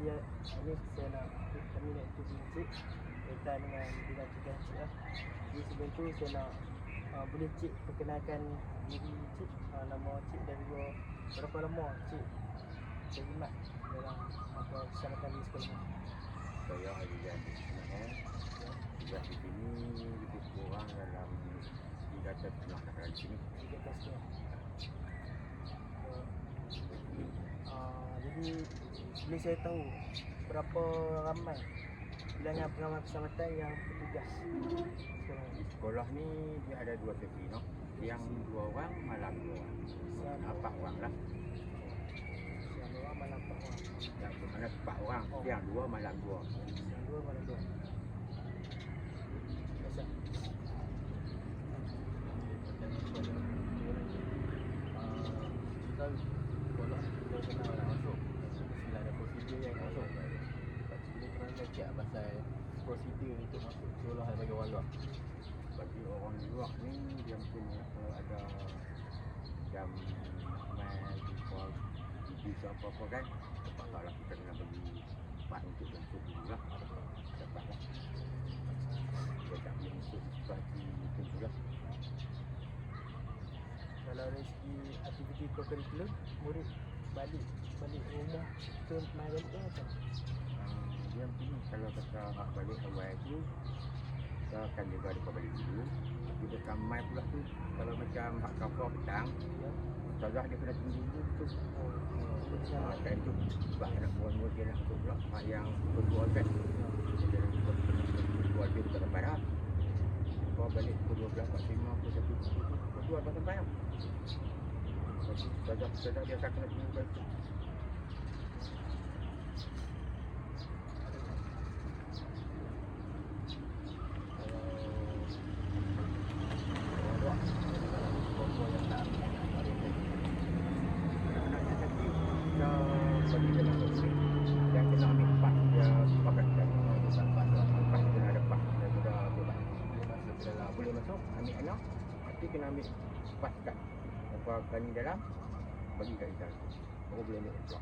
Jadi ini saya nak kami nak interview Cik kaitan dengan bidang tugas Cik lah. Jadi sebelum tu saya nak boleh Cik perkenalkan diri Cik, nama Cik dan juga berapa lama Cik berkhidmat dalam keselamatan di sekolah. Saya Alian Ismail. Tugas di sini lebih kurang dalam 3 tahun setengah dah di sini. 3 tahun setengah. Jadi boleh saya tahu berapa ramai bilangan pengawal keselamatan yang bertugas sekolah Di sekolah ni dia ada 2 sesi no. Yang 2 orang, malam 2 orang. 4 orang lah. Siang 2 malam 4 orang. Yang bermakna 4 orang, siang 2, malam 2. Siang 2 malam 2. Biasa. Sekolah kita kenal nak masuk, mestilah ada prosedur yang masuk. Pak Cik boleh terangkan Cik pasal prosedur untuk masuk sekolah bagi orang luar. Bagi orang luar ni dia mungkin ada jam main jumpa video apa-apa kan. Terpaksa lah kita kena bagi tempat untuk jemput dulu lah. Dapat lah. Dia tak boleh masuk situasi macam tu lah. Kalau dari segi aktiviti co-curriculum, murid balik rumah tu main balik tu macam Dia mungkin kalau kata hak balik awal tu kita akan jaga dekat balik dulu. Tapi dekat mai pula tu kalau macam hak cover petang ya. ustazah dia kena tunggu dulu tu. Kan tu sebab anak murid dia nak masuk pula hak yang kedua kan. Dia nak kedua dia tak dapat dah. Kau balik pukul 12, 45, pukul 1, pukul 2 tak sampai dah. Ustazah dia akan kena tunggu balik tu. Kena ambil pas kat apa kani dalam bagi kat kita baru boleh ambil blok.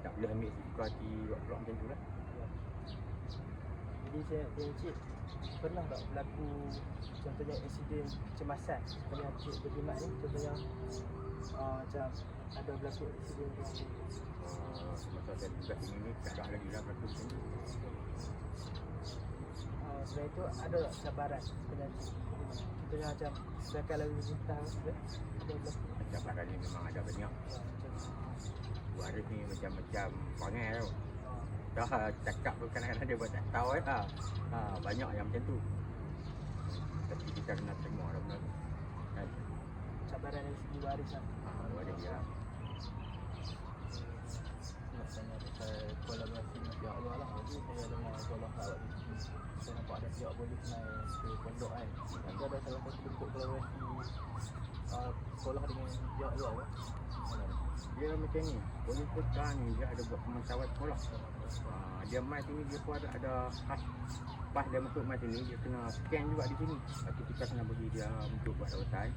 Tak boleh ambil suka hati blok macam tu lah. Ya. Jadi saya nak tanya Cik, pernah tak berlaku contohnya insiden kecemasan seperti yang Cik berkhidmat ni, contohnya macam ada berlaku insiden yang Masa saya tugas ini ni tak ada lagi lah berlaku macam ni. selain itu ada tak cabaran sebenarnya Cik? Contohnya macam sedangkan lalu lintas Cabaran ni memang ada banyak. Waris ni macam-macam perangai tau. Dah cakap pun kadang-kadang dia buat tak tahu lah. Banyak yang macam tu. Tapi kita kena terima lah benda tu. Kan? cabaran dari segi waris lah. Waris je lah. Nak tanya pasal kolaborasi dengan pihak luar lah. Jadi saya dengar sekolah awak di sini, saya nampak ada pihak polis naik ke pondok kan. Nanti ada salah satu bentuk kolaborasi sekolah dengan pihak luar kan. Dia macam ni, polis kota ni dia ada buat pemantauan sekolah. Dia mai sini dia pun ada pas dia masuk mai sini dia kena scan juga di sini. Lepas tu kita kena bagi dia untuk buat rawatan.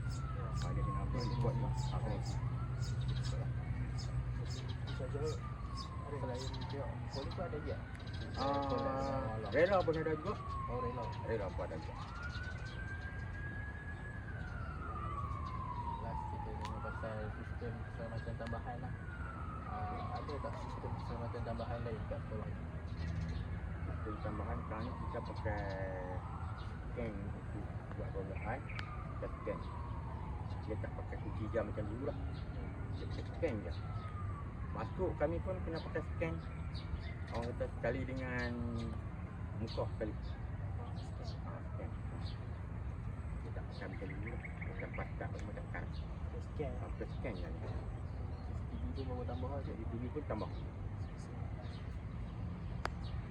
Dia kena buat report tu. Saja ada selain pihak polis tu ada je. Rela pun ada juga. Oh rela. Rela pun ada juga. Last kita tanya pasal sistem keselamatan tambahan lah. Ada tak sistem keselamatan tambahan lain kat sekolah ni? Sistem tambahan sekarang ni kita pakai scan untuk buat rawatan. Kita scan. Dia tak pakai kunci jam macam dulu lah. Dia pakai scan je. Masuk kami pun kena pakai scan. Orang kata sekali dengan muka sekali. Scan. Dia tak pakai macam dulu lah. Macam pastak macam kan. Scan. Pakai scan je. CCTV tu baru tambah je. Jadi TV pun tambah.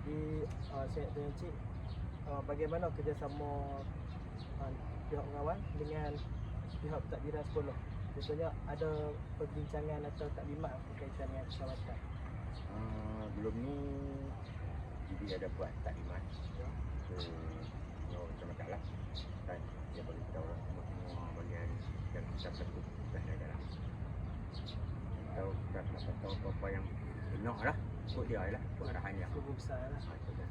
Jadi saya nak tanya Cik, bagaimana kerjasama pihak pengawal dengan pihak pentadbiran sekolah? Contohnya ada perbincangan atau taklimat berkaitan dengan keselamatan. Belum ni jadi ada buat taklimat. Macam macam lah. Kan dia bagi tahu lah semua bagian yang kita perlu dah dalam. Tahu kita nak tahu apa yang benar lah. ikut dia lah, ikut arahan dia. Logo besar lah. Ikut